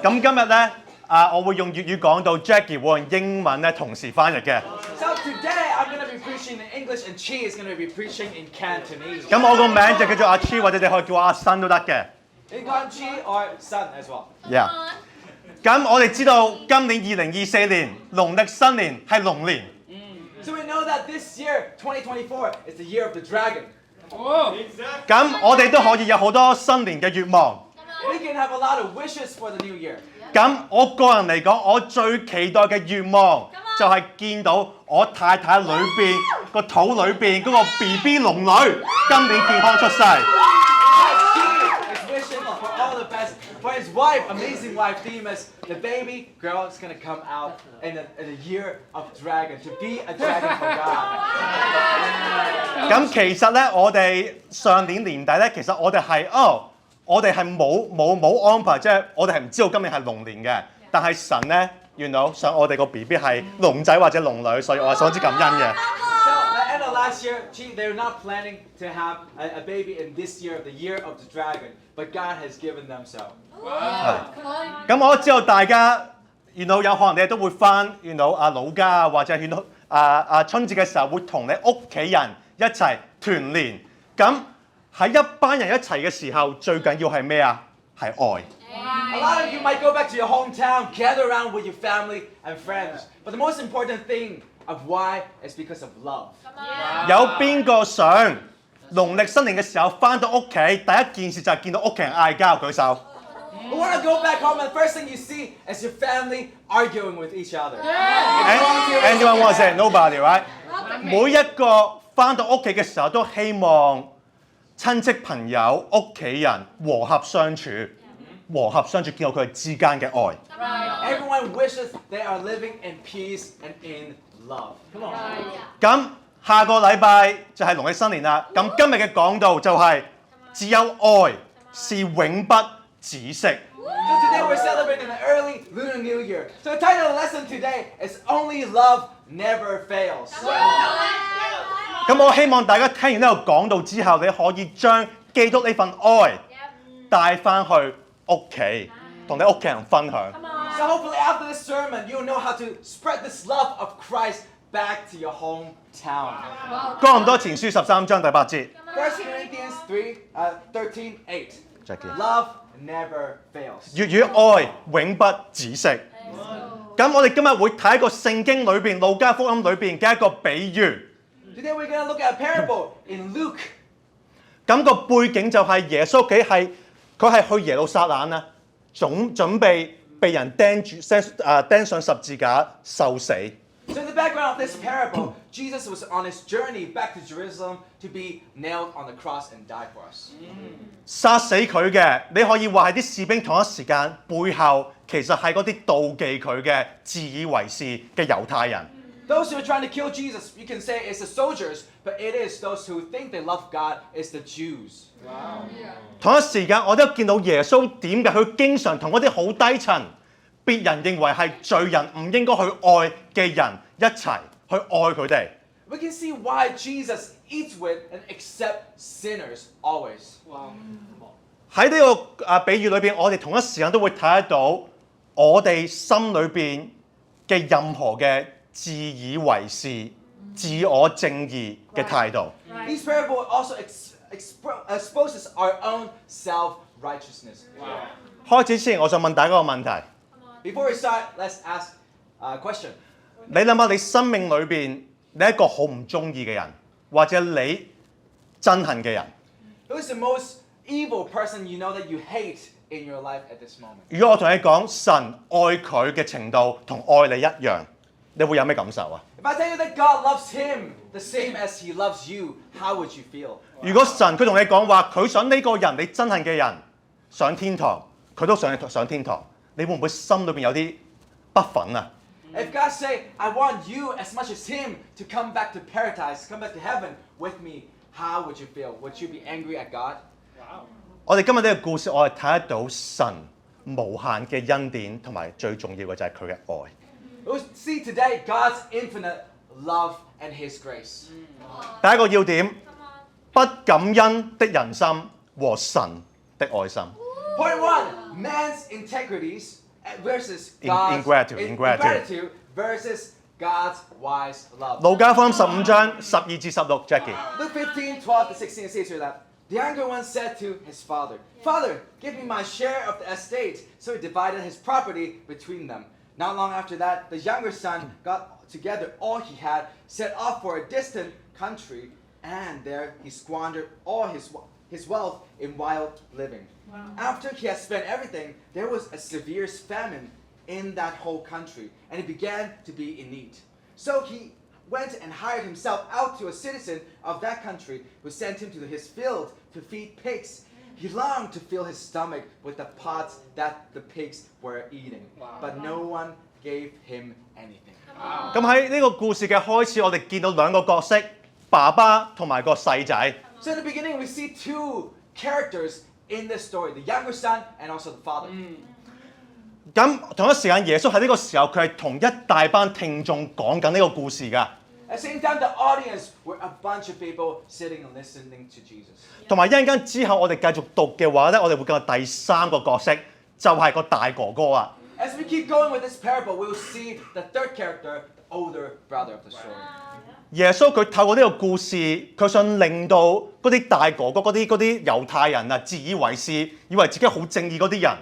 咁今日咧我會用粵語講到 ，Jacky 會用英文咧同時翻譯嘅。So today I'm going to be preaching in English and Chi is going to be preaching in Cantonese. 咁我個名就叫做阿 Chi， 或者你可以叫我阿新都得嘅。You can Chi or Sun as well. Yeah。咁我哋知道今年2024年農曆新年係龍年。So we know that this year, 2024, is the year of the dragon. 咁我哋都可以有好多新年嘅願望。We can have a lot of wishes for the new year. 咁我個人嚟講，我最期待嘅願望就係見到我太太裏邊個肚裏邊嗰個 BB 龍女今年健康出世。For his wife, amazing wife, Demas, the baby girl is going to come out in the year of dragon, to be a dragon for God. 咁其實咧，我哋上年年底咧，其實我哋係冇安排，即係我哋係唔知道今年係龍年嘅。但係神咧，想我哋個 BB 係龍仔或者龍女，所以我係想知感恩嘅。So at the end of last year, they're not planning to have a baby in this year, the year of the dragon, but God has given them so. 咁我知道大家有可能你都會翻老家啊，或者春節嘅時候會同你屋企人一齊團年。咁喺一班人一齊嘅時候，最緊要係咩啊？係愛。A lot of you might go back to your hometown, gather around with your family and friends. But the most important thing of why is because of love. 有邊個想農曆新年嘅時候翻到屋企，第一件事就係見到屋企人嗌交？舉手。We want to go back home and the first thing you see is your family arguing with each other. Anyone want to say nobody, right? 每一個翻到屋企嘅時候都希望親戚朋友、屋企人和合相處，見到佢哋之間嘅愛。Everyone wishes they are living in peace and in love. Come on. 咁下個禮拜就係農曆新年啦。咁今日嘅講道就係只有愛是永不止息。So today we're celebrating the early Lunar New Year. So the title of the lesson today is Only Love Never Fails. 咁我希望大家聽完呢個講道之後，你可以將基督呢份愛帶翻去屋企，同你屋企人分享。So hopefully after this sermon, you'll know how to spread this love of Christ back to your hometown. 哥林多前書13章第8節。1 Corinthians 13:8. Jacky. Love never fails. 粵語愛永不止息。咁我哋今日會睇一個聖經裏邊路加福音裏邊嘅一個比喻。Today we're going to look at a parable in Luke. 咁個背景就係耶穌佢係去耶路撒冷啊，準備被人釘上十字架受死。So in the background of this parable, Jesus was on his journey back to Jerusalem to be nailed on the cross and die for us. 殺死佢嘅，你可以話係啲士兵同一時間背後其實係嗰啲妒忌佢嘅自以為是嘅猶太人。Those who are trying to kill Jesus, you can say it's the soldiers, but it is those who think they love God, it's the Jews. Wow. 同一時間，我都見到耶穌點解佢經常同嗰啲好低層、別人認為係罪人唔應該去愛嘅人一齊去愛佢哋。We can see why Jesus eats with and accepts sinners always. Wow. 喺呢個比喻裏邊，我哋同一時間都會睇得到我哋心裏邊嘅任何嘅自以為是、自我正義嘅態度。This parable also exposes our own self-righteousness. 開始之前，我想問大家一個問題。Before we start, let's ask a question. 你諗下，你生命裏邊你一個好唔中意嘅人，或者你憎恨嘅人。Who is the most evil person you know that you hate in your life at this moment? 如果我同你講神愛佢嘅程度同愛你一樣，你會有咩感受啊？ If I tell you that God loves him the same as he loves you, how would you feel? 如果神佢同你講話，佢想呢個人你憎恨嘅人上天堂，佢都想你上天堂，你會唔會心裏邊有啲不忿啊？ If God say, I want you as much as him to come back to paradise, come back to heaven with me, how would you feel? Would you be angry at God? Wow. 我哋今日呢個故事，我係睇得到神無限嘅恩典，同埋最重要嘅就係佢嘅愛。We'll see today God's infinite love and his grace. 第一個要點，不感恩的人心和神的愛心。Point 1, man's integrities versus God's ingratitude versus God's wise love. 路加福音15章12至16 Jackie。 Luke 15:12-16 it says here that the younger one said to his father, "Father, give me my share of the estate." So he divided his property between them. Not long after that, the younger son got together all he had, set off for a distant country, and there he squandered all his wealth in wild living. After he had spent everything, there was a severe famine in that whole country, and he began to be in need. So he went and hired himself out to a citizen of that country who sent him to his field to feed pigs. He longed to fill his stomach with the pods that the pigs were eating, but no one gave him anything. 咁喺呢個故事嘅開始，我哋見到兩個角色，爸爸同埋個細仔。 So in the beginning, we see two characters in this story, the younger son and also the father. 咁同一時間，耶穌喺呢個時候，佢係同一大班聽眾講緊呢個故事㗎。 At the same time, the audience were a bunch of people sitting and listening to Jesus. 同埋一陣間之後，我哋繼續讀嘅話咧，我哋會見到第三個角色就係個大哥哥啊。 As we keep going with this parable, we will see the third character, the older brother of the story. 耶穌佢透過呢個故事，佢想令到嗰啲大哥哥、嗰啲猶太人啊，自以為是，以為自己好正義嗰啲人，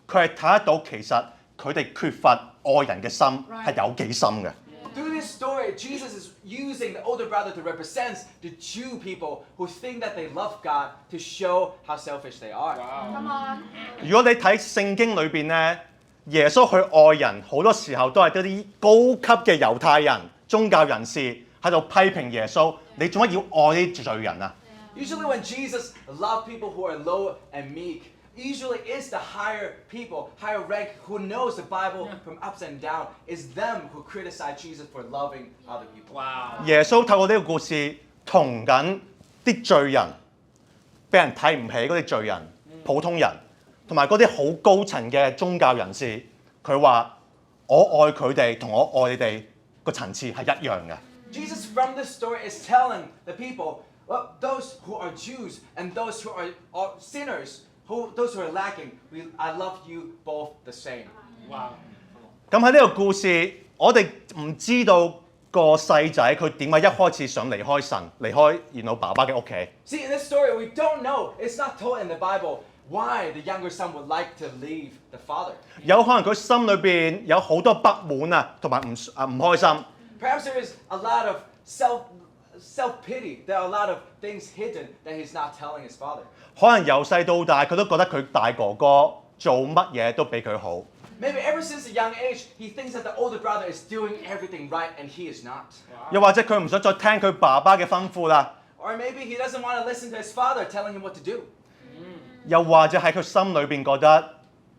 佢係睇得到其實佢哋缺乏愛人嘅心係有幾深嘅。 Through this story, Jesus is using the older brother to represent the Jew people who think that they love God to show how selfish they are. Come on. 如果你睇聖經裏邊咧，耶穌去愛人好多時候都係嗰啲高級嘅猶太人、宗教人士喺度批評耶穌，你做乜要愛啲罪人啊？ Usually when Jesus loved people who are low and meek, usually it's the higher people, higher rank, who knows the Bible from ups and down. It's them who criticize Jesus for loving other people. 耶穌透過呢個故事，同緊啲罪人，俾人睇唔起嗰啲罪人、普通人，同埋嗰啲好高層嘅宗教人士，佢話：我愛佢哋同我愛你哋個層次係一樣嘅。 Jesus from this story is telling the people, well, those who are Jews and those who are sinners, those who are lacking, I love you both the same. 咁喺呢個故事，我哋唔知道個細仔佢點解一開始想離開神、離開爸爸嘅屋企。 See, in this story, we don't know. It's not told in the Bible why the younger son would like to leave the father. 有可能佢心裏邊有好多不滿啊，同埋唔開心。 Perhaps there is a lot of self-pity. There are a lot of things hidden that he's not telling his father. 可能由細到大，佢都覺得佢大哥哥做乜嘢都比佢好。 Maybe ever since a young age, he thinks that the older brother is doing everything right and he is not. 又或者佢唔想再聽佢爸爸嘅吩咐啦。 Or maybe he doesn't want to listen to his father telling him what to do. 又或者喺佢心裏邊覺得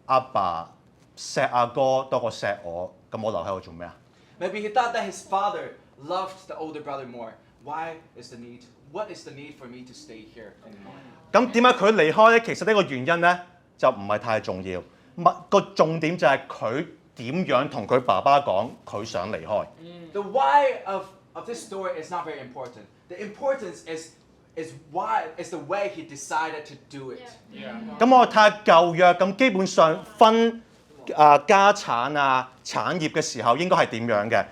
阿爸錫阿哥多過錫我，咁我留喺度做咩啊？ Maybe he thought that his father loved the older brother more. What is the need for me to stay here anymore? 咁點解佢離開咧？其實呢個原因咧就唔係太重要。個重點就係佢點樣同佢爸爸講佢想離開。 The why of this story is not very important. The importance is the way he decided to do it. 咁我睇下舊約，咁基本上分家產啊產業嘅時候應該係點樣嘅？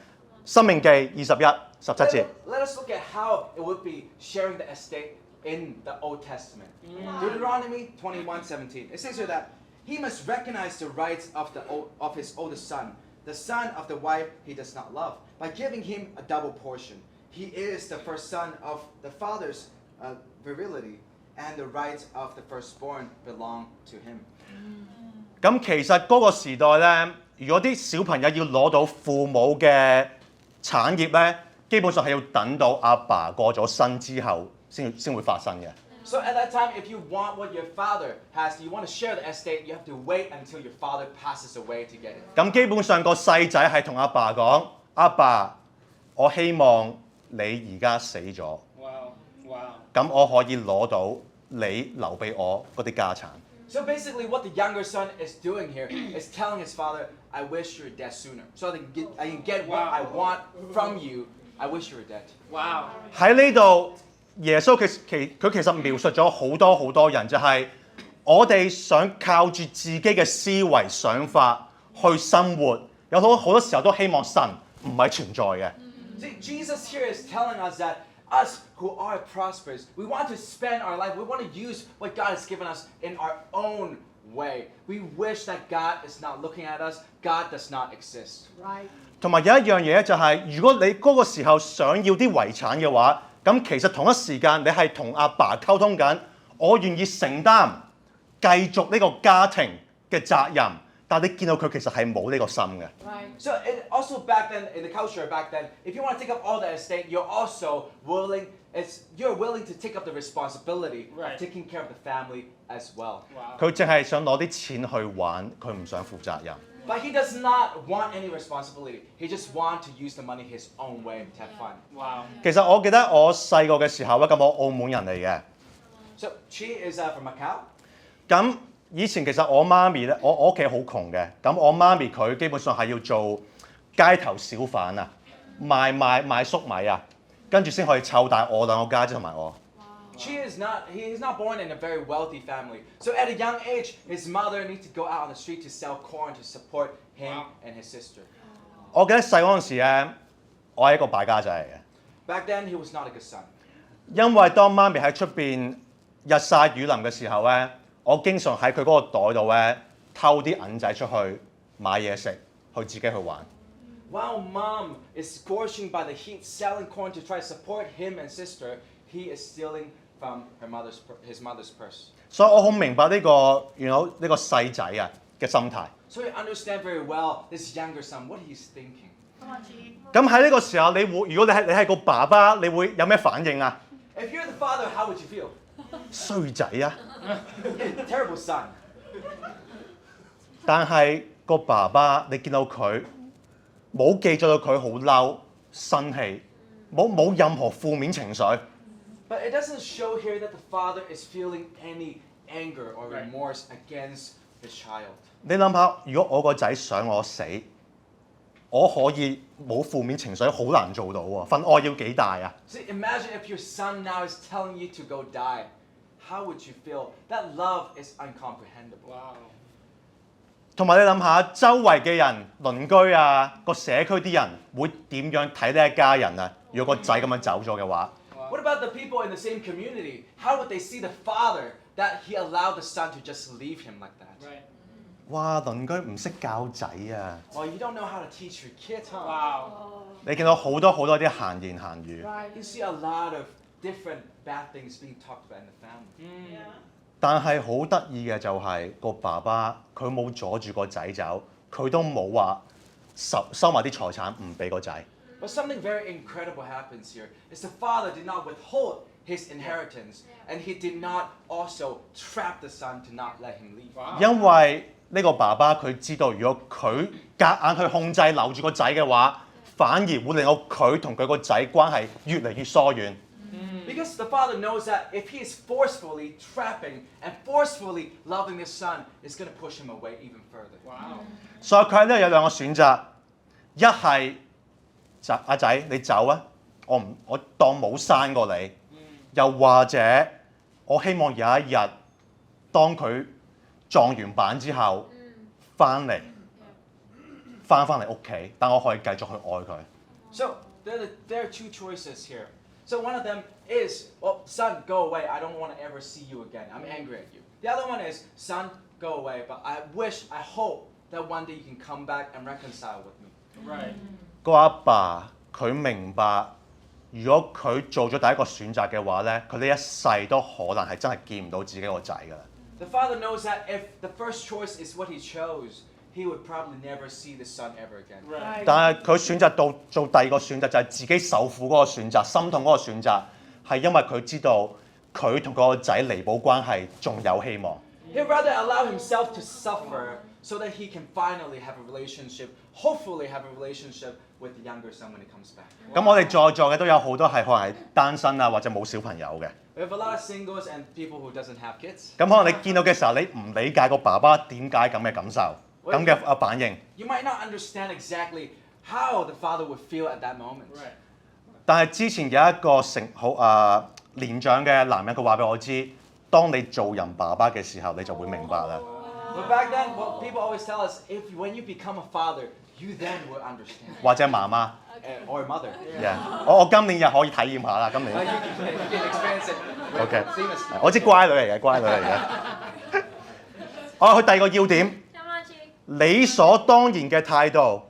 申命記21:17節。 Let us look at how it would be sharing the estate in the Old Testament. Deuteronomy 21:17. It says here that he must recognize the rights of his oldest son, the son of the wife he does not love, by giving him a double portion. He is the first son of the father's virility, and the rights of the firstborn belong to him. 咁其實嗰個時代咧，如果啲小朋友要攞到父母嘅產業咧，基本上係要等到阿爸過咗身之後先會發生嘅。 So at that time, if you want what your father has, you want to share the estate, you have to wait until your father passes away to get it. 咁基本上個細仔係同阿爸講：阿爸，我希望你而家死咗，咁我可以攞到你留俾我嗰啲家產。 So basically what the younger son is doing here is telling his father, I wish you were dead sooner. So I can get what I want from you. I wish you were dead. 喺呢度，耶穌佢其實描述咗好多人，就係我哋想靠住自己嘅思維想法去生活，有好多時候都希望神唔係存在嘅。See, Jesus here is telling us that us who are prosperous, we want to spend our life, we want to use what God has given us in our own way. We wish that God is not looking at us, God does not exist. Right. 同埋有一樣嘢就係，如果你嗰個時候想要啲遺產嘅話，咁其實同一時間你係同阿爸溝通緊，我願意承擔繼續呢個家庭嘅責任，但係你見到佢其實係冇呢個心嘅。Right. So also back then, in the culture back then, if you want to take up all the estate, you're also willing, you're willing to take up the responsibility of taking care of the family as well. 佢淨係想攞啲錢去玩，佢唔想負責任。But he does not want any responsibility. He just wants to use the money his own way to have fun. Wow. 其實我記得我細個嘅時候咧，咁我澳門人嚟嘅。So she is from Macau. 咁以前其實我媽咪咧，我屋企好窮嘅，咁我媽咪佢基本上係要做街頭小販啊，賣粟米啊，跟住先可以湊大我兩個家姐同埋我。He is not born in a very wealthy family. So at a young age, his mother needs to go out on the street to sell corn to support him and his sister. 我記得細嗰陣時咧，我係一個敗家仔嚟嘅， Back then, he was not a good son. 因為當媽咪喺出邊日曬雨淋嘅時候咧，我經常喺佢嗰個袋度咧偷啲銀仔出去買嘢食，去自己去玩。While mom is scorching by the heat, selling corn to try to support him and sister, he is stealing from his mother's purse. 所以我好明白呢個呢個細仔啊嘅心態。So you understand very well this younger son, what he's thinking. 咁喺呢個時候，如果你係個爸爸，你會有咩反應啊？ If you're the father, how would you feel? 衰仔啊！ Terrible son. 但係個爸爸，你見到佢冇記載到佢好嬲、生氣，冇任何負面情緒。But it doesn't show here that the father is feeling any anger or remorse against his child. 你諗下，如果我個仔想我死，我可以冇負面情緒，好難做到喎。份愛要幾大啊？ See, imagine if your son now is telling you to go die. How would you feel? That love is incomprehensible. Wow. 同埋你諗下，周圍嘅人、鄰居啊、個社區啲人會點樣睇呢一家人啊？如果個仔咁樣走咗嘅話。What about the people in the same community? How would they see the father that he allowed the son to just leave him like that? Right. 哇！鄰居唔識教仔啊！ Well, you don't know how to teach your kids, huh? Wow. 你見到好多啲閒言閒語。 Right. You see a lot of different bad things being talked about in the family. 但係好得意嘅就係個爸爸，佢冇阻住個仔走，佢都冇話收埋啲財產唔俾個仔。 But something very incredible happens here. Is the father did not withhold his inheritance, and he did not also trap the son to not let him leave. Wow. 因為呢個爸爸佢知道，如果佢夾硬去控制留住個仔嘅話，反而會令到佢同佢個仔關係越嚟越疏遠。Because the father knows that if he is forcefully trapping and forcefully loving his son, it's going to push him away even further. Wow. 所以佢喺呢度有兩個選擇，一係阿仔你走啊，我當冇生過你，又或者我希望有一日當佢撞完板之後翻嚟嚟屋企，但我可以繼續去愛佢。 So there are two choices here. So one of them is, well, son, go away. I don't want to ever see you again. I'm angry at you. The other one is, son, go away. But I hope that one day you can come back and reconcile with me. Right. 個阿爸佢明白，如果佢做咗第一個選擇嘅話咧，佢呢一世都可能係真係見唔到自己個仔㗎啦。 The father knows that if the first choice is what he chose, he would probably never see the son ever again. Right. 但係佢選擇到做第二個選擇，就係自己受苦嗰個選擇、心痛嗰個選擇，係因為佢知道佢同個仔彌補關係仲有希望。 He'd rather allow himself to suffer so that he can finally have a relationship, hopefully have a relationship with the younger son when he comes back. 咁我哋在座嘅都有好多係可能係單身啊，或者冇小朋友嘅。 We have a lot of singles and people who doesn't have kids. 咁可能你見到嘅時候，你唔理解個爸爸點解咁嘅感受、咁嘅反應。 You might not understand exactly how the father would feel at that moment. Right. 但係之前有一個年長嘅男人，佢話俾我知，當你做人爸爸嘅時候，你就會明白啦。But back then, well, people always tell us, when you become a father, you then will understand. 或者媽媽。Or mother. Yeah. 我今年又可以體驗下啦，今年。 You can experience it. OK， Seamlessly. 我知乖女嚟嘅，乖女嚟嘅。我去第二個要點，理所當然嘅態度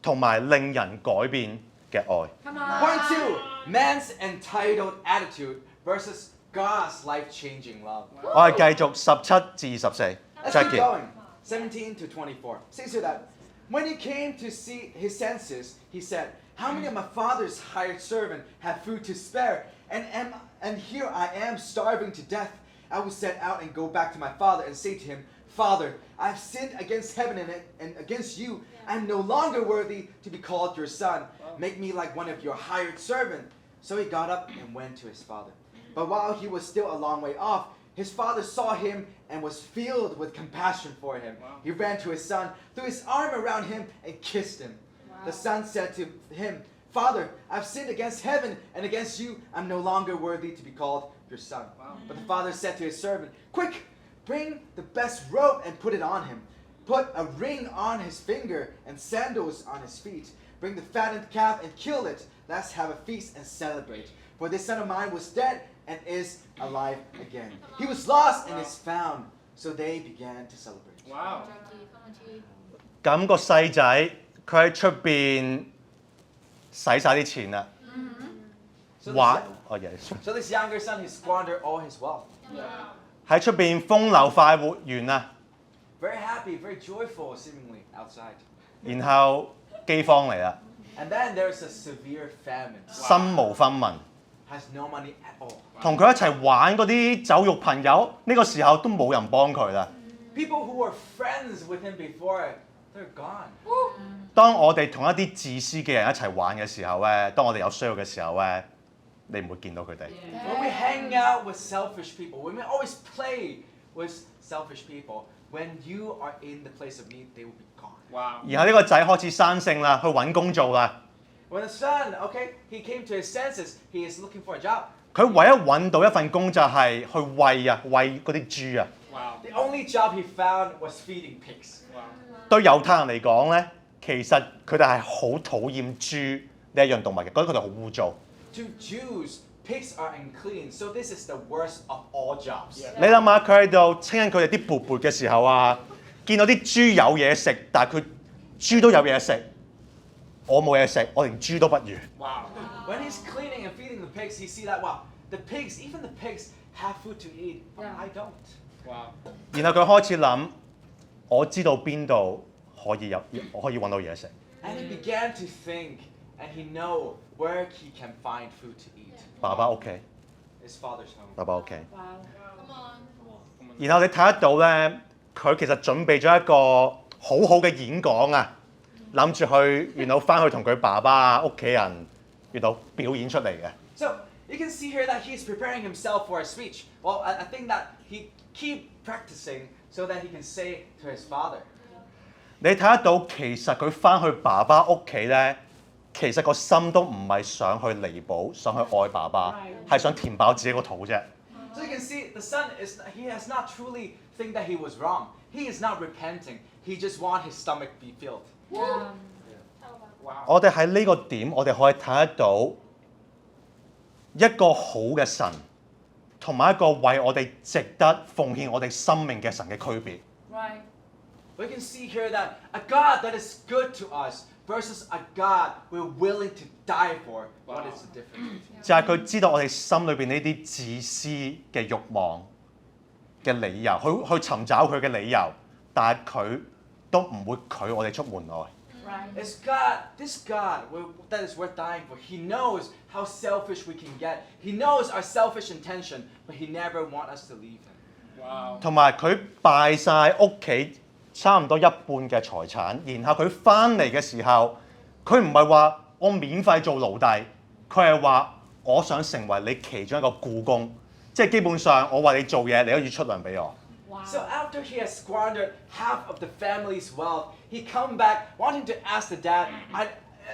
同埋令人改變嘅愛。Point 2, man's entitled attitude versus God's life-changing love. 我係繼續17至24。Let's keep Jacky。 going. 17 to 24. Says here that when he came to see his senses, he said, "How many of my father's hired servants have food to spare? And here I am starving to death. I will set out and go back to my father and say to him, Father, I have sinned against heaven and against you. I am no longer worthy to be called your son. Make me like one of your hired servants." So he got up and went to his father. But while he was still a long way off, his father saw him and was filled with compassion for him. He ran to his son, threw his arm around him, and kissed him. The son said to him, "Father, I've sinned against heaven and against you. I'm no longer worthy to be called your son." But the father said to his servant, "Quick, bring the best robe and put it on him. Put a ring on his finger and sandals on his feet. Bring the fattened calf and kill it. Let's have a feast and celebrate. For this son of mine was dead and is alive again. He was lost and is found." So they began to celebrate. Wow. 咁個細仔佢喺出邊使晒啲錢啦， So 玩 this, so this younger son, he squandered all his wealth. 喺出邊風流快活完啦， Very happy, very joyful, seemingly, outside. 然後饑荒嚟啦， And then there's a severe famine. 身無分文， Has no money at all. 同佢一齊玩嗰啲酒肉朋友，呢個時候都冇人幫佢啦。 People who were friends with him before, they're gone. 當我哋同一啲自私嘅人一齊玩嘅時候咧，當我哋有需要嘅時候咧，你唔會見到佢哋。 When we hang out with selfish people, when we always play with selfish people, when you are in the place of need, they will be gone. Wow. 然後呢個仔開始生性啦，去揾工做啦。 When the son, okay, he came to his senses, he is looking for a job. 佢唯一揾到一份工就係去餵嗰啲豬啊。 Wow. The only job he found was feeding pigs. Wow. 對猶太人嚟講咧，其實佢哋係好討厭豬呢一樣動物嘅，覺得佢哋好污糟。 To Jews, pigs are unclean, so this is the worst of all jobs. Yeah. 你諗下佢喺度清緊佢哋啲缽缽嘅時候啊，見到啲豬有嘢食，但係佢豬都有嘢食，我冇嘢食，我連豬都不如。 Wow. When he's cleaning and feeding the pigs, he see that, wow, the pigs, even the pigs have food to eat, but I don't. Wow. 然後佢開始諗，我知道邊度可以揾到嘢食。 And he began to think, and he know where he can find food to eat. 爸爸屋企， His father's home. 爸爸屋企。 Come on. 然後你睇得到咧，佢其實準備咗一個好好嘅演講啊，諗住去翻去同佢爸爸屋企人表演出嚟嘅。 So you can see here that he's preparing himself for a speech. Well, I think that he keep practicing so that he can say to his father. 你睇得到其實佢翻去爸爸屋企咧，其實個心都唔係想去彌補，想去愛爸爸，係想填飽自己個肚啫。 So you can see the son he has not truly think that he was wrong. He is not repenting. He just want his stomach be filled. Wow. 我哋喺呢個點，我哋可以睇得到一個好嘅神，同埋一個為我哋值得奉獻我哋生命嘅神嘅區別。 Right. We can see here that a God that is good to us versus a God we're willing to die for. What is the difference? 就係佢知道我哋心裏邊呢啲自私嘅慾望嘅理由，去尋找佢嘅理由，但係佢都唔會拒我哋出門外。 Right. It's God, this God that is worth dying for. He knows how selfish we can get. He knows our selfish intention, but he never wants us to leave him. Wow. 同埋佢敗晒屋企差唔多一半嘅財產，然後佢翻嚟嘅時候，佢唔係話我免費做奴隸，佢係話我想成為你其中一個僱工，即係基本上我為你做嘢，你可以出糧俾我。 Wow. So after he has squandered half of the family's wealth, he come back wanting to ask the dad,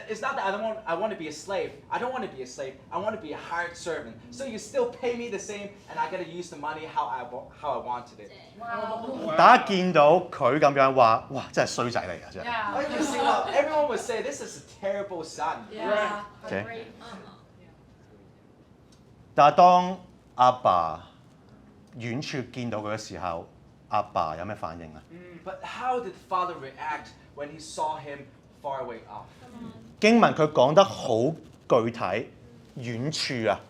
it's not that I want to be a slave. I don't want to be a slave. I want to be a hired servant. So you still pay me the same, and I gotta use the money how I wanted it. 大家見到佢咁樣話，哇！真係衰仔嚟㗎，真係。 Like you see, well, everyone would say this is a terrible son. Yeah. Okay. Great. 但係當阿爸遠處見到佢嘅時候，阿爸有咩反應啊？ But how did the father react when he saw him far away off? 經文佢講得好具體，遠處啊，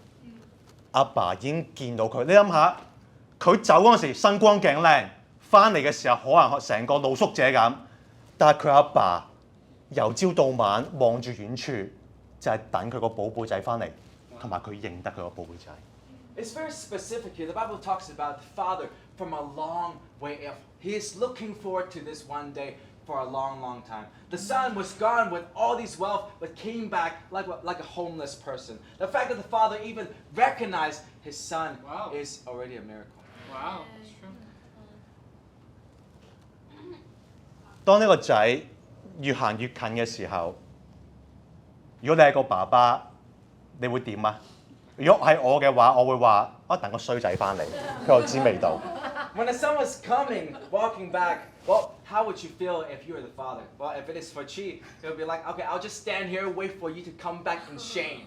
阿爸已經見到佢。你諗下，佢走嗰陣時身光頸靚，翻嚟嘅時候可能成個露宿者咁，但係佢阿爸由朝到晚望住遠處，就係等佢個寶貝仔翻嚟，同埋佢認得佢個寶貝仔。 It's very specific here. The Bible talks about the father from a long way off. He is looking forward to this one day for a long, long time. The son was gone with all these wealth, but came back like a homeless person. The fact that the father even recognized his son is already a miracle. Wow, that's true. 當呢個仔越行越近嘅時候，如果你係個爸爸，你會點啊？如果係我嘅話，我會話：我等個衰仔翻嚟，佢又知味道。 When the son was coming, walking back, well, how would you feel if you were the father? Well, if it is for Chi, it would be like, okay, I'll just stand here, wait for you to come back in shame.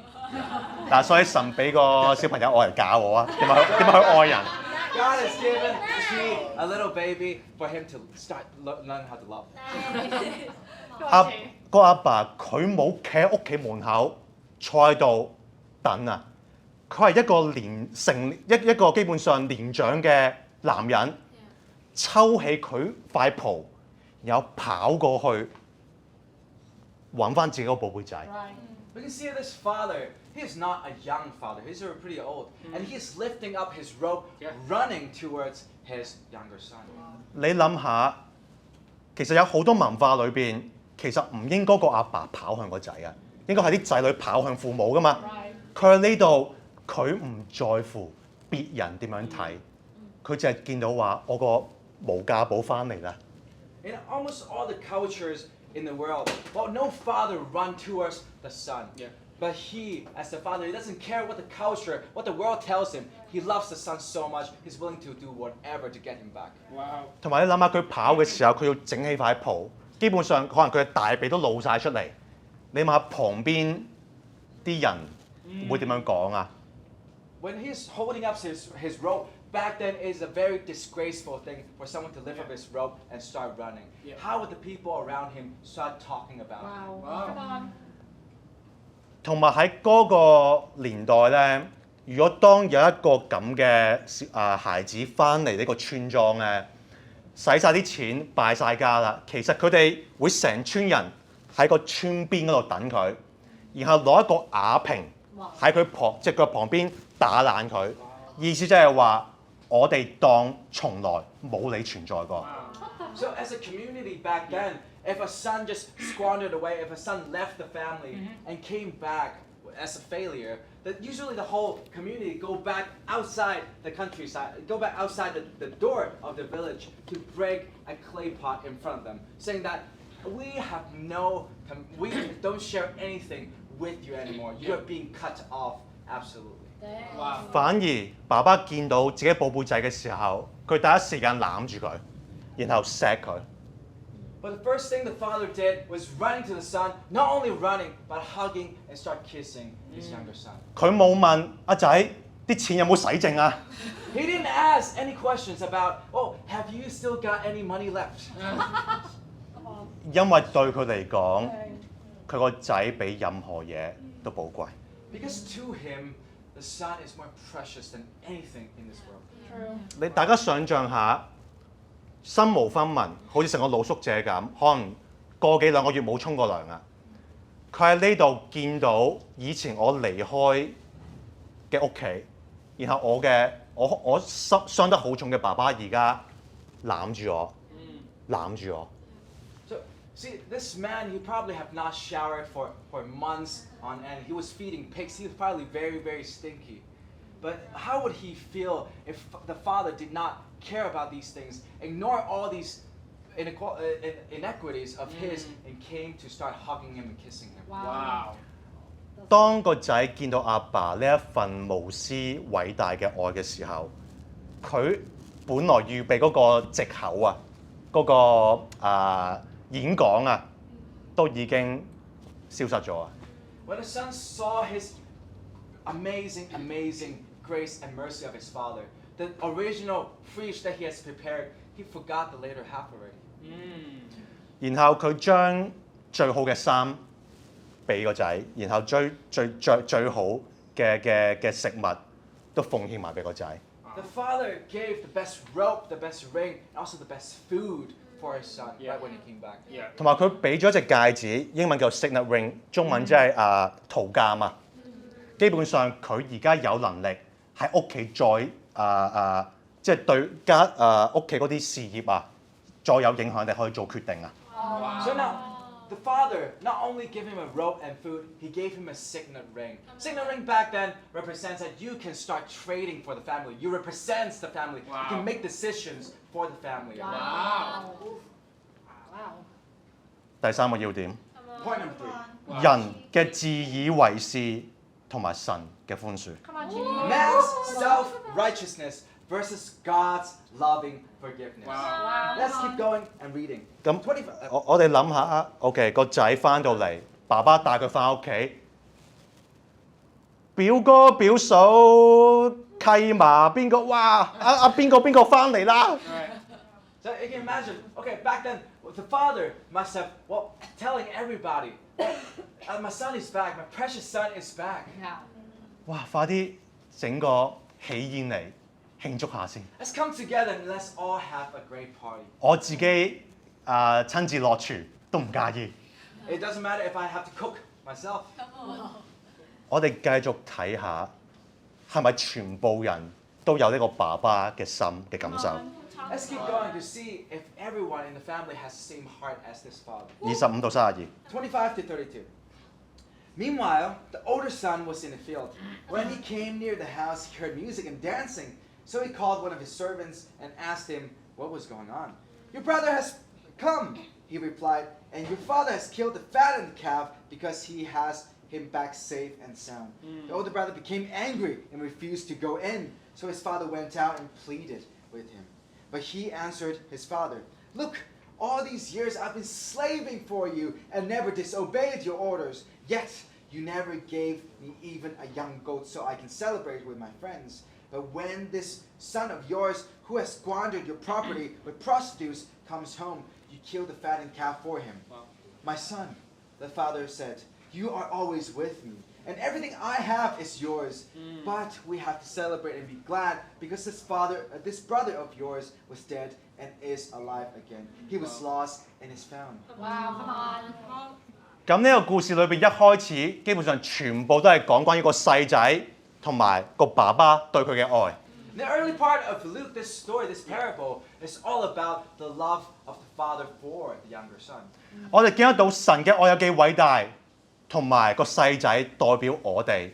嗱，所以神俾個小朋友愛嚟教我啊，點樣去愛人。 God has given Chi a little baby for him to start learn how to love. 阿爸佢冇企喺屋企門口坐喺度等啊，佢係一個一個基本上年長嘅男人，抽起佢塊袍，然後跑過去揾翻自己個寶貝仔。 We can see this father, he is not a young father, he's already pretty old. And he is lifting up his robe, running towards his younger son. 你諗下，其實有好多文化裏邊，其實唔應該個阿爸跑向個仔啊，應該係啲仔女跑向父母噶嘛。佢喺呢度，佢唔在乎別人點樣睇，佢就係見到話我個無價寶翻嚟啦。 In almost all the cultures in the world, well, no father run towards the son. But he, as the father, he doesn't care what the culture, what the world tells him. He loves the son so much, he's willing to do whatever to get him back. Wow. 同埋你諗下佢跑嘅時候，佢要整起塊袍，基本上可能佢嘅大髀都露晒出嚟。你諗下旁邊啲人會點樣講啊？ When he's holding up his rope, back then is a very disgraceful thing for someone to lift up his rope and start running. How would the people around him start talking about him? Wow. 同埋喺嗰個年代咧，如果當有一個咁嘅孩子翻嚟呢個村莊咧，使晒啲錢敗晒家啦，其實佢哋會成村人喺個村邊嗰度等佢，然後攞一個瓦瓶喺佢隻腳旁邊打爛佢，意思即係話我哋當從來冇你存在過。 So as a community back then, if a son just squandered away, if a son left the family and came back as a failure, that usually the whole community go back outside the countryside, go back outside the door of the village to break a clay pot in front of them, saying that we don't share anything with you anymore. You are being cut off, absolutely. Wow. 反而爸爸見到自己寶貝仔嘅時候，佢第一時間攬住佢，然後錫佢。 But the first thing the father did was running to the son, not only running, but hugging and start kissing his younger son. 佢冇問阿仔啲錢有冇使剩啊？ He didn't ask any questions about, oh, have you still got any money left? 因為對佢嚟講，佢個仔比任何嘢都寶貴。 Because to him, the son is more precious than anything in this world. 大家想象下，身無分文，好似成個露宿者咁，可能個幾兩個月冇沖過涼啊。佢喺呢度見到以前我離開嘅屋企，然後我傷得好重嘅爸爸而家攬住我，攬住我。 So, see, this man, he probably have not showered for months on end. He was feeding pigs. He was probably very, very stinky. But how would he feel if the father did not care about these things, ignore all these inequities of his and came to start hugging him and kissing him. Wow. 當個仔見到阿爸呢一份無私偉大嘅愛嘅時候，佢本來預備嗰個藉口啊，嗰、個演講啊，都已經消失咗啊！ When the son saw his amazing grace and mercy of his father, the original feast that he has prepared, he forgot the later half already. 然後佢將最好嘅衫俾個仔，然後最好嘅食物都奉獻埋俾個仔。 The father gave the best robe, the best ring, and also the best food for his son right when he came back. Yeah. 同埋佢俾咗一隻戒指，英文叫 signet ring， 中文即係圖鑑啊。基本上佢而家有能力喺屋企再即係對屋企嗰啲事業啊，再有影響力可以做決定啊。 So now, the father not only gave him a robe and food, he gave him a signet ring. Signet ring back then represents that you can start trading for the family. You represent the family. You Wow. can make decisions for the family. Wow. Wow. 第三個要點， Point number 3. 人嘅自以為是同埋神嘅寬恕。 Come on, Jimmy. Man's self-righteousness versus God's loving forgiveness. Wow. Let's keep going and reading. 咁 25. 我哋諗下啊 ，OK 個仔翻到嚟，爸爸帶佢翻屋企，表哥表嫂契嫲邊個，哇邊個翻嚟啦？ Right. So you can imagine, okay, back then, the father must have, telling everybody, my son is back, my precious son is back. Yeah. 哇！快啲整個喜宴嚟慶祝下先。 Let's come together and let's all have a great party. 我自己親自落廚都唔介意。 It doesn't matter if I have to cook myself. 我哋繼續睇下，係咪全部人都有呢個爸爸嘅心嘅感受？ Let's keep going to see if everyone in the family has the same heart as this father. 25到32。 25 to 32. Meanwhile, the older son was in the field. When he came near the house, he heard music and dancing. So he called one of his servants and asked him what was going on. Your brother has come, he replied, and your father has killed the fattened calf because he has him back safe and sound. The older brother became angry and refused to go in. So his father went out and pleaded with him. But he answered his father, Look, all these years I've been slaving for you and never disobeyed your orders. Yet you never gave me even a young goat so I can celebrate with my friends. But when this son of yours who has squandered your property with prostitutes comes home, you kill the fattened calf for him. Wow. My son, the father said, you are always with me, and everything I have is yours. But we have to celebrate and be glad because this brother of yours was dead and is alive again. He was lost and is found. Wow, come on. 咁呢個故事裏邊一開始基本上全部都係講關於個細仔同埋個爸爸對佢嘅愛。 In the early part of Luke, this story, this parable, is all about the love of the father for the younger son. 我哋見得到神嘅愛有幾偉大，同埋個細仔代表我哋，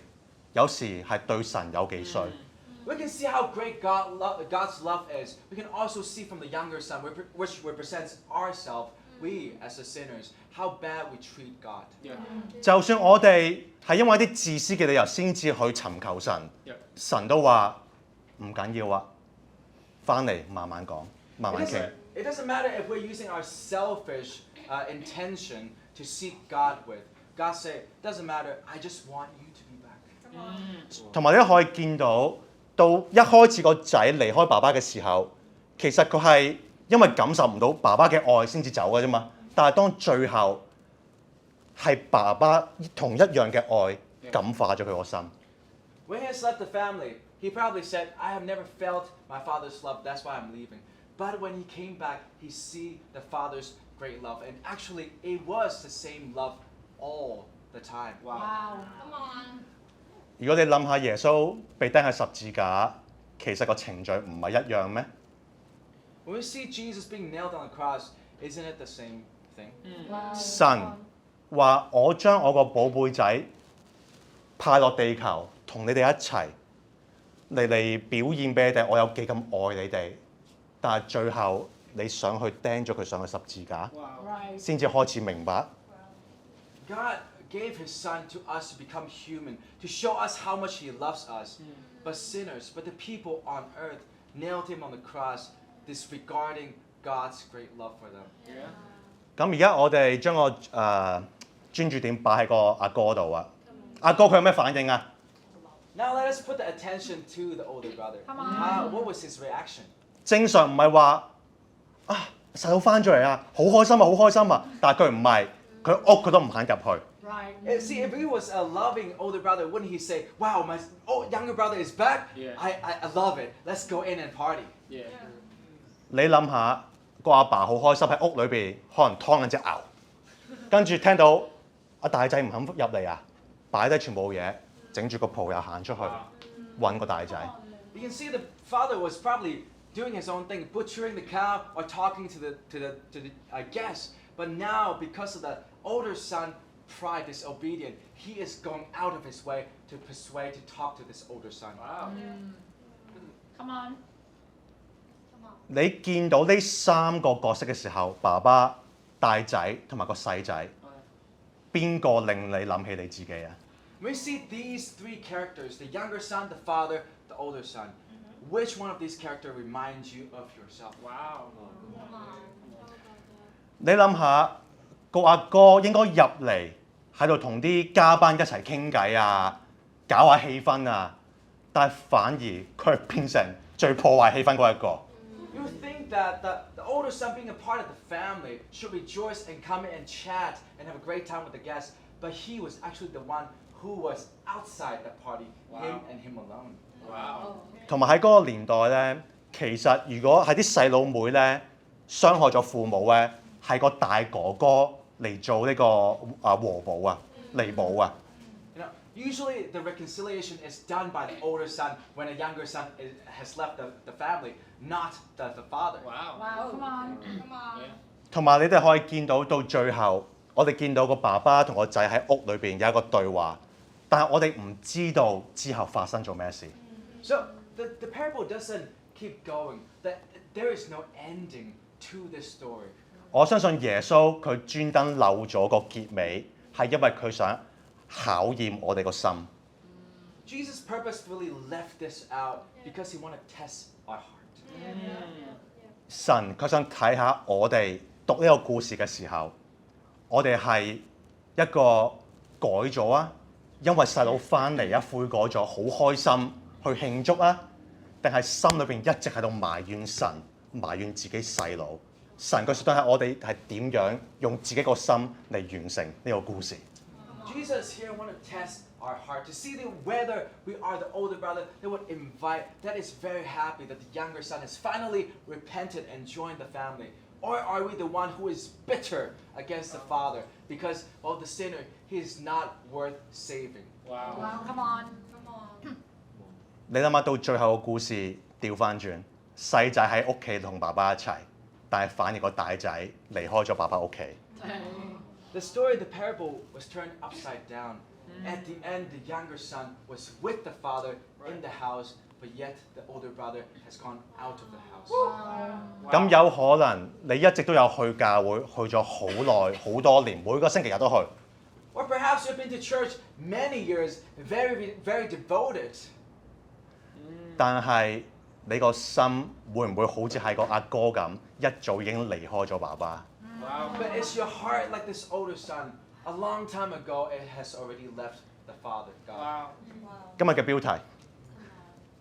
有時係對神有幾衰。 We can see how great God's love is. We can also see from the younger son, which represents ourselves, we as the sinners, how bad we treat God. Yeah. 就算我哋係因為啲自私嘅理由先至去尋求神， Yeah. 神都話唔緊要啊，翻嚟慢慢講，慢慢傾。 It doesn't matter if we're using our selfish intention to seek God with. God said, doesn't matter, I just want you to be back. 同埋你可以見到，到一開始個仔離開爸爸嘅時候，其實佢係因為感受唔到爸爸嘅愛先至走嘅啫嘛。但係當最後係爸爸同一樣嘅愛感化咗佢個心。 When he has left the family, he probably said, I have never felt my father's love, that's why I'm leaving. But when he came back, he see the father's great love. And actually, it was the same love all the time. Wow. Come on. 如果你諗下耶穌被釘喺十字架，其實個程序唔係一樣咩？ When we see Jesus being nailed on the cross, isn't it the same thing? Wow. 神話我將我個寶貝仔派落地球，同你哋一齊嚟表現俾你哋，我有幾咁愛你哋。但係最後你想去釘咗佢上去十字架， Wow. Right. 先至開始明白。 God gave his son to us to become human, to show us how much he loves us. But sinners, but the people on earth nailed him on the cross, disregarding God's great love for them. Yeah. 咁而家我哋將個專注點擺喺個阿哥度啊。阿哥佢有咩反應啊？ Now let us put the attention to the older brother. Come on. What was his reaction? 正常唔係話啊細佬翻咗嚟啊，好開心啊，好開心啊，但係佢唔係，佢屋佢都唔肯入去。 Right. See, if he was a loving older brother, wouldn't he say, "Wow, my younger brother is back. Yeah. I love it. Let's go in and party." Yeah. 你諗下個阿爸好開心喺屋裏邊，可能劏緊隻牛，跟住聽到阿大仔唔肯入嚟啊，擺低全部嘢，整住個袍又行出去揾個大仔。 You can see the father was probably doing his own thing, butchering the cow or talking to the guests. But now, because of the older son, pride, disobedient, he is going out of his way to persuade, to talk to this older son. Wow. Come on. 你見到呢三個角色嘅時候，爸爸、大仔同埋個細仔，邊個令你諗起你自己啊？ When we see these three characters, the younger son, the father, the older son, which one of these characters reminds you of yourself? Wow. 你諗下個阿哥應該入嚟喺度同啲家班一齊傾偈啊，搞下氣氛啊，但係反而佢變成最破壞氣氛嗰一個。 You would think that the older son, being a part of the family, should rejoice and come in and chat and have a great time with the guests. But he was actually the one who was outside the party, Wow. him and him alone. Wow. 同埋喺嗰個年代咧，其實如果係啲細佬妹咧傷害咗父母咧，係個大哥哥嚟做呢個和補啊、彌補啊。 You know, usually the reconciliation is done by the older son when a younger son has left the family, not the father. Wow. Wow. Come on. Come on. Yeah. 同埋你哋可以見到到最後，我哋見到個爸爸同個仔喺屋裏邊有一個對話，但係我哋唔知道之後發生咗咩事。 So the parable doesn't keep going. There is no ending to this story. 我相信耶穌佢專登漏咗個結尾，係因為佢想考驗我哋個心。 Jesus purposefully left this out because he wanted to test our heart. 神佢想睇下我哋讀呢個故事嘅時候，我哋係一個改咗啊，因為細佬翻嚟啊，悔改咗，好開心去慶祝啊，定係心裏邊一直喺度埋怨神，埋怨自己細佬。神佢想睇下我哋係點樣用自己個心嚟完成呢個故事。 Jesus here wanted to test our heart to see whether we are the older brother that would invite, that is very happy that the younger son has finally repented and joined the family. Or are we the one who is bitter against the father because, well, the sinner, he is not worth saving? Wow. Wow. Come on. Come on. 你諗下到最後個故事調翻轉，細仔喺屋企同爸爸一齊，但係反而個大仔離開咗爸爸屋企。 The story, the parable was turned upside down. At the end, the younger son was with the father in the house, but yet the older brother has gone out of the house. 咁有可能你一直都有去教會，去咗好耐好多年，每個星期日都去。 Or perhaps you've been to church many years, very devoted. 但係你個心會唔會好似係個阿哥咁，一早已經離開咗爸爸？ Wow. But is your heart like this older son? A long time ago, it has already left the father, God. Wow. 今日嘅標題：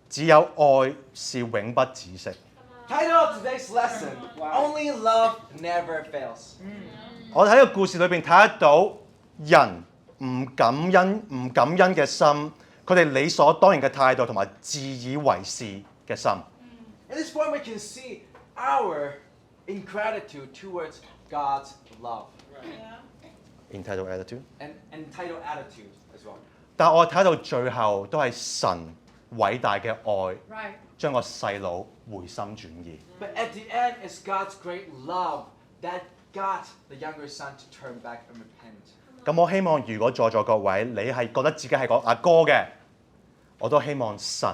只有愛是永不止息。 Title of today's lesson: Wow. Only love never fails. 我哋喺個故事裏邊睇得到人唔感恩嘅心，佢哋理所當然嘅態度同埋自以為是嘅心。 At this point, we can see our ingratitude towards God's love Entitled attitude。 and entitled attitude as well. 但係我睇到最後都係神偉大嘅愛， Right. 將個細佬回心轉意。 But at the end, it's God's great love that got the younger son to turn back and repent. 咁我希望如果在座各位你係覺得自己係個阿哥嘅，我都希望神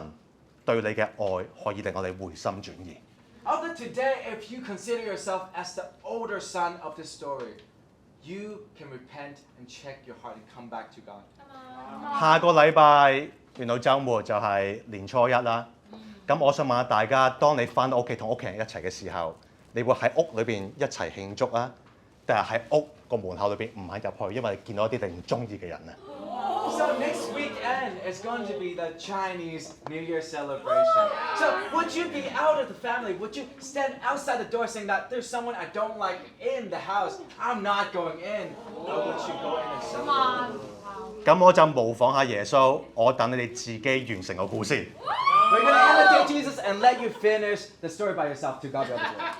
對你嘅愛可以令我哋回心轉意。Although today, if you consider yourself as the older son of the story, you can repent and check your heart and come back to God. 下個禮拜週末就係年初一啦。咁我想問下大家，當你翻到屋企同屋企人一齊嘅時候，你會喺屋裏邊一齊慶祝啊，定係喺屋個門口裏邊唔肯入去，因為你見到一啲你唔中意嘅人啊？ So next weekend is going to be the Chinese New Year celebration. So would you be out of the family? Would you stand outside the door saying that there's someone I don't like in the house? I'm not going in. Or would you go in and Come celebrate? on. 咁我就模仿下耶穌，我等你哋自己完成個故事。 We're going to imitate Jesus and let you finish the story by yourself. To God be all the glory.